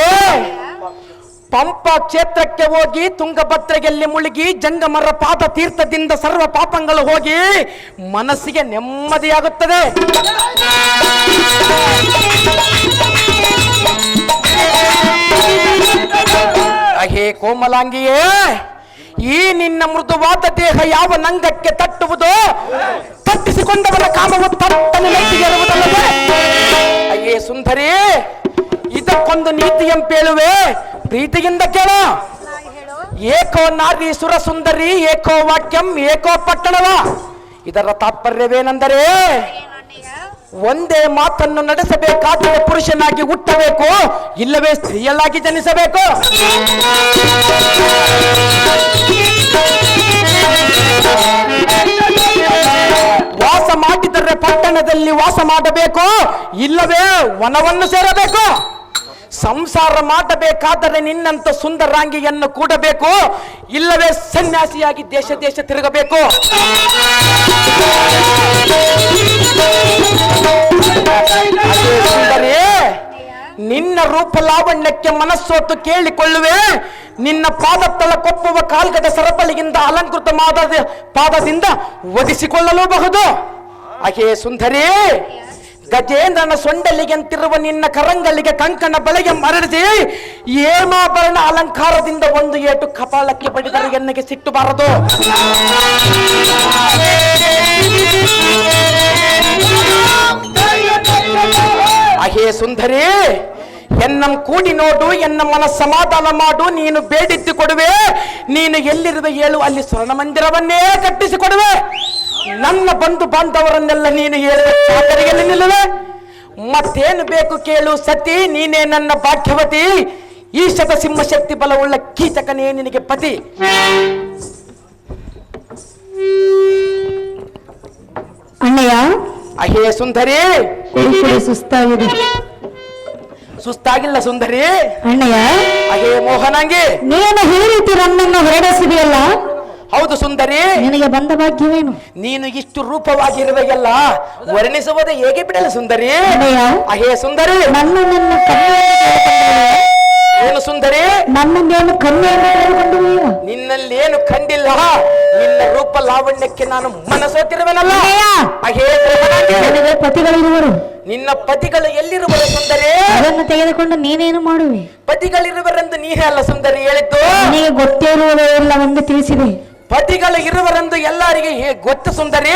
ಪಂಪ ಕ್ಷೇತ್ರಕ್ಕೆ ಹೋಗಿ ತುಂಗಭದ್ರೆಯಲ್ಲಿ ಮುಳುಗಿ ಜಂಗಮರ ಪಾದ ತೀರ್ಥದಿಂದ ಸರ್ವ ಪಾಪಗಳು ಹೋಗಿ ಮನಸ್ಸಿಗೆ ನೆಮ್ಮದಿಯಾಗುತ್ತದೆ. ಹಾಗೆ ಕೋಮಲಾಂಗಿಯೇ, ಈ ನಿನ್ನ ಮೃದುವಾದ ದೇಹ ಯಾವ ನಂಗಕ್ಕೆ ತಟ್ಟುವುದೋ ತಟ್ಟಿಸಿಕೊಂಡವನ ಕಾಮವು ತಟ್ಟನೆ ನೆಟ್ಟಿಗೆರುವುದಲ್ಲದೆ. ಹಾಗೆ ಸುಂದರಿ, ಇದಕ್ಕೊಂದು ನೀತಿಯಂಪೇಳುವೆ, ಪ್ರೀತಿಯಿಂದ ಕೇಳು. ಏಕೋ ನಾರಿ ಸುರ ಸುಂದರಿ, ಏಕೋ ವಾಕ್ಯಂ ಏಕೋ ಪಟ್ಟಣವ. ಇದರ ತಾತ್ಪರ್ಯವೇನೆಂದರೆ, ಒಂದೇ ಮಾತನ್ನು ನಡೆಸಬೇಕಾದರೆ ಪುರುಷನಾಗಿ ಹುಟ್ಟಬೇಕು, ಇಲ್ಲವೇ ಸ್ತ್ರೀಯಲ್ಲಾಗಿ ಜನಿಸಬೇಕು. ವಾಸ ಮಾಡಿದರೆ ಪಟ್ಟಣದಲ್ಲಿ ವಾಸ ಮಾಡಬೇಕು, ಇಲ್ಲವೇ ವನವನ್ನು ಸೇರಬೇಕು. ಸಂಸಾರ ಮಾಡಬೇಕಾದರೆ ನಿನ್ನಂತ ಸುಂದರಾಂಗಿಯನ್ನು ಕೂಡಬೇಕು, ಇಲ್ಲವೇ ಸನ್ಯಾಸಿಯಾಗಿ ದೇಶ ದೇಶ ತಿರುಗಬೇಕು. ಸುಂದರಿ, ನಿನ್ನ ರೂಪ ಲಾವಣ್ಯಕ್ಕೆ ಮನಸ್ಸೋತು ಕೇಳಿಕೊಳ್ಳುವೆ, ನಿನ್ನ ಪಾದ ತಳಕೊಪ್ಪುವ ಕಾಲ್ಗದ ಸರಪಳಿಯಿಂದ ಅಲಂಕೃತ ಪಾದದಿಂದ ಒದಿಸಿಕೊಳ್ಳಲೂಬಹುದು. ಹಾಗೆ ಸುಂದರಿ, ಗಜೇಂದ್ರನ ಸೊಂಡಲಿಗೆಂತಿರುವ ನಿನ್ನ ಕರಂಗಲ್ಲಿಗೆ ಕಂಕಣ ಬಳೆಗೆ ಮರಳಿಸಿ ಏಮಾಭರಣ ಅಲಂಕಾರದಿಂದ ಒಂದು ಏಟು ಕಪಾಳಕ್ಕೆ ಬಡಿದರೆ ಎನ್ನಗೆ ಸಿಟ್ಟು ಬಾರದು. ಅಹೇ ಸುಂದರಿ, ಎನ್ನಂ ಕೂಡಿ ನೋಡು, ಎನ್ನ ಮನ ಸಮಾಧಾನ ಮಾಡು. ನೀನು ಬೇಡಿದ್ದು ಕೊಡುವೆ. ನೀನು ಎಲ್ಲಿರುವೆ ಹೇಳು, ಅಲ್ಲಿ ಸ್ವರ್ಣ ಮಂದಿರವನ್ನೇ ಕಟ್ಟಿಸಿ ಕೊಡುವೆ. ನನ್ನ ಬಂಧು ಬಾಂಧವರನ್ನೆಲ್ಲ ನೀನು ಹೇಳುವ ಚಾತರಿಯಲ್ಲಿ ನಿಲ್ಲುವೆ. ಮತ್ತೇನು ಬೇಕು ಕೇಳು ಸತಿ, ನೀನೇ ನನ್ನ ಭಾಗ್ಯವತಿ. ಈ ಶತಸಿಂಹ ಶಕ್ತಿ ಬಲವುಳ್ಳ ಕೀಚಕನೇ ನಿನಗೆ ಪತಿ. ಅಣ್ಣಯ್ಯ, ಅಹೇ ಸುಂದರಿ, ಕುಡಿ ಸುಸ್ತಾಗಿದೆ. ಸುಸ್ತಾಗಿಲ್ಲ ಸುಂದರಿ. ಅಣ್ಣಯ್ಯ, ಅಹೇ ಮೋಹನಾಂಗಿ, ನೀನು ಈ ರೀತಿ ನನ್ನನ್ನು ಹೊರಡಿಸಿದೆಯಲ್ಲ, ಹೌದು ಸುಂದರಿ. ನಿನಗೆ ಬಂದ ಭಾಗ್ಯವೇನು? ನೀನು ಇಷ್ಟು ರೂಪವಾಗಿರುವೆಯಲ್ಲ, ವರ್ಣಿಸುವುದೇ ಹೇಗೆ ಬಿಡಲ್ಲ ಸುಂದರಿ. ಅಣ್ಣಯ್ಯ, ಅಹೇ ಸುಂದರಿ, ನನ್ನನ್ನು ಏನು ಸುಂದರಿ, ನನ್ನನ್ನೇನು ಕನ್ಯೆಯನ್ನು ತೆಗೆದುಕೊಂಡುವೆಯ? ನಿನ್ನಲ್ಲೇನು ಕಂಡಿಲ್ಲ. ನಿನ್ನ ರೂಪ ಲಾವಣ್ಯಕ್ಕೆ ನಾನು ಮನಸೋತಿರುವೆನಲ್ಲ. ಅಹೇ ಮೋಹನಾಂಗಿ, ನನಗೆ ಪತಿಗಳಿರುವರು. ನಿನ್ನ ಪತಿಗಳು ಎಲ್ಲಿರುವರು ಸುಂದರಿ? ಅದನ್ನು ತೆಗೆದುಕೊಂಡು ನೀನೇನು ಮಾಡುವೆ? ಪತಿಗಳಿರುವರೆಂದು ನೀನೇ ಅಲ್ಲ ಸುಂದರಿ ಹೇಳಿದ್ದು. ನನಗೆ ಗೊತ್ತೇ ಇರುವುದೇ ಇಲ್ಲವೆಂದು ತಿಳಿಸಿದೆ. ಪತಿಗಳು ಇರುವರೆಂದು ಎಲ್ಲರಿಗೆ ಗೊತ್ತು ಸುಂದರಿ,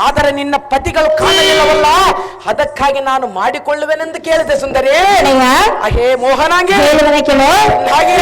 ಆದರೆ ನಿನ್ನ ಪತಿಗಳು ಕಾಣಲಿಲ್ಲವಲ್ಲ, ಅದಕ್ಕಾಗಿ ನಾನು ಮಾಡಿಕೊಳ್ಳುವೆನೆಂದು ಕೇಳಿದೆ ಸುಂದರಿ. ಅಹೇ ಮೋಹನಾಂಗಿ, ಹೇಳುವನೆ ಕೇಳು. ಹಾಗೆ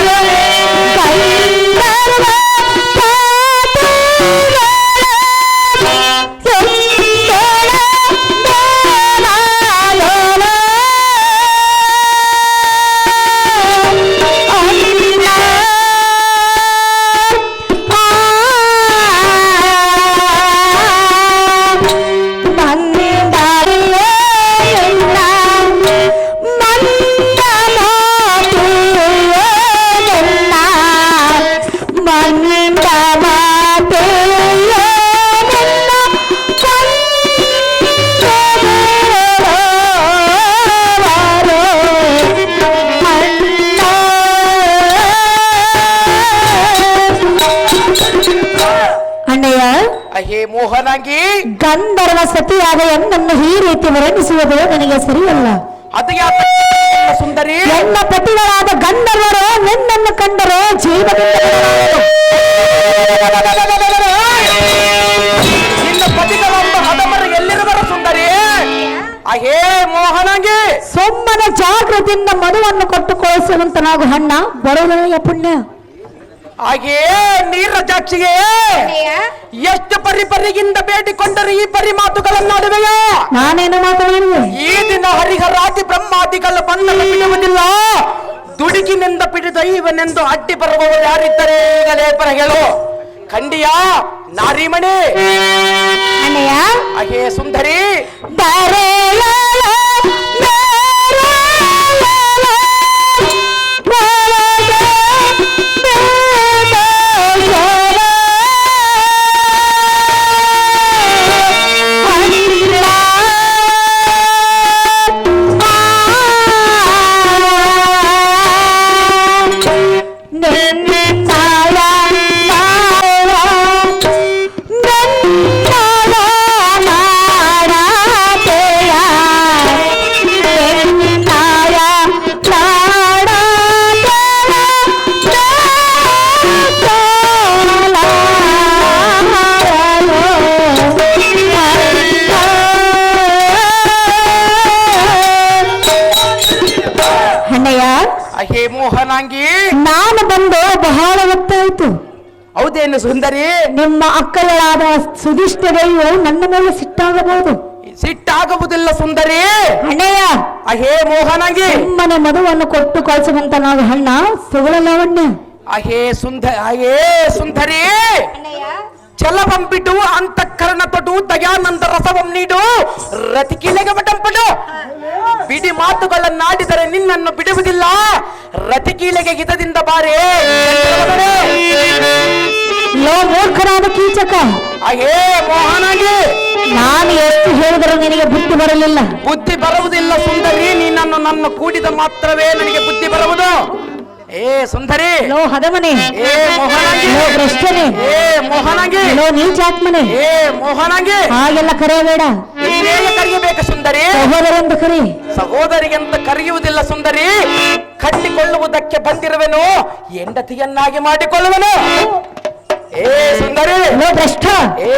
ಅಹೇ ಮೋಹನಾಂಗಿ, ಗಂಧರ್ವ ಸತಿಯಾದ ಎನ್ನನ್ನು ಈ ರೀತಿ ವರ್ಣಿಸುವುದು ನನಗೆ ಸರಿಯಲ್ಲ. ಅದು ಯಾಕೆ ಸುಂದರಿ? ಎಲ್ಲ ಪತಿಗಳಾದ ಗಂಧರ್ವರು ನಿನ್ನನ್ನು ಕಂಡರೆ ಜೀವದಿಂದ ನಿನ್ನ ಪತಿಗಳಂತ ಹದಮರು ಎಲ್ಲಿರುವರು ಸುಂದರಿ? ಅಹೇ ಮೋಹನಾಂಗಿ, ಸೊಮ್ಮನ ಜಾಗೃತಿಯಿಂದ ಮದುವನ್ನು ಕೊಟ್ಟು ಕಳಿಸುವಂತನಾಗು ಹಣ್ಣ ಬರುವುದನೆಯ ಪುಣ್ಯ. ಹಾಗೇ ನೀರಜಾಕ್ಷಿಗೆ ಎಷ್ಟು ಪರಿಪರಿಗಿಂದ ಬೇಡಿಕೊಂಡರೆ ಈ ಪರಿ ಮಾತುಗಳನ್ನಾಡುವೆಯಾ? ನಾನೇನು ಮಾತನಾಡುವೆ? ಈ ದಿನ ಹರಿಹರಾದಿ ಬ್ರಹ್ಮಾದಿಗಳು ಬಂದನ್ನು ಬಿಡುವುದಿಲ್ಲ. ದುಡುಕಿನಿಂದ ಪಿಡಿದ ಇವನೆಂದು ಅಡ್ಡಿ ಬರುವವರು ಯಾರಿದ್ದಾರೆ ಈಗಲೇ ಪರ ಹೇಳು. ಖಂಡಿಯ ನಾರಿಮಣಿ, ಅಣ್ಣಯ್ಯ, ಅಹೇ ಸುಂದರಿ, ಅಹೇ ಮೋಹನಾಂಗಿ, ನಾನು ಬಂದು ಬಹಳ ಹೊತ್ತಾಯಿತು. ಹೌದೇನು ಸುಂದರಿ? ನಿಮ್ಮ ಅಕ್ಕಗಳಾದ ಸುಧಿಷ್ಠಿರೆಯು ನನ್ನ ಮೇಲೆ ಸಿಟ್ಟಾಗಬಹುದು. ಸಿಟ್ಟಾಗುವುದಿಲ್ಲ ಸುಂದರಿ. ಅಣ್ಣಯ್ಯ, ಅಹೇ ಮೋಹನಾಂಗಿ, ನಿಮ್ಮನೆ ಮದುವನ್ನು ಕೊಟ್ಟು ಕಳಿಸುವಂತ ನಾವು ಹಣ್ಣ ಸುಗಳ ಲಾವಣ್ಯ. ಅಹೇ ಸುಂದರಿ, ಛಲವಂಬಿಡು ಅಂತಃಕರಣ ತೊಡು ದಯಾನಂದ ರಸವಂ ನೀಡು ರತಿಕೀಲೆಗೆ ಬಟಂಪಡು. ಬಿಡಿ ಮಾತುಗಳನ್ನಾಡಿದರೆ ನಿನ್ನನ್ನು ಬಿಡುವುದಿಲ್ಲ. ರತಿಕೀಲೆಗೆ ಹಿತದಿಂದ ಬಾರೇ ಲೋ ಮೂರ್ಖರಾದ ಕೀಚಕ. ಅಹೇ ಮೋಹನಾಂಗಿ, ನಾನು ಎಷ್ಟು ಹೇಳಿದರೂ ನಿನಗೆ ಬುದ್ಧಿ ಬರಲಿಲ್ಲ. ಬುದ್ಧಿ ಬರುವುದಿಲ್ಲ ಸುಂದರಿ. ನೀನನ್ನು ನನ್ನ ಕೂಡಿದ ಮಾತ್ರವೇ ನನಗೆ ಬುದ್ಧಿ ಬರುವುದು. ಏ ಸುಂದರಿ, ಲೋ ಹದಮನೆ, ಏ ಮೋಹನಾಂಗಿ, ಲೋ ಭ್ರಷ್ಟನೆ, ಏ ಮೋಹನಾಂಗಿ, ಲೋ ನೀಚಾತ್ಮನೆ, ಏ ಮೋಹನಾಂಗಿ, ಹಾಗೆಲ್ಲ ಕರೆಯಬೇಡ. ಏ ನಿನ್ನೇಗೆ ಕರೆಯಬೇಕು ಸುಂದರಿ? ಸಹೋದರೆಂದು ಕರಿ. ಸಹೋದರಿಗೆಂತ ಕರೆಯುವುದಿಲ್ಲ ಸುಂದರಿ. ಕಟ್ಟಿಕೊಳ್ಳುವುದಕ್ಕೆ ಬಂದಿರುವೆನು, ಹೆಂಡತಿಯನ್ನಾಗಿ ಮಾಡಿಕೊಳ್ಳುವೆನು. ಏ ಸುಂದರಿ, ಭ್ರಷ್ಟ, ಏ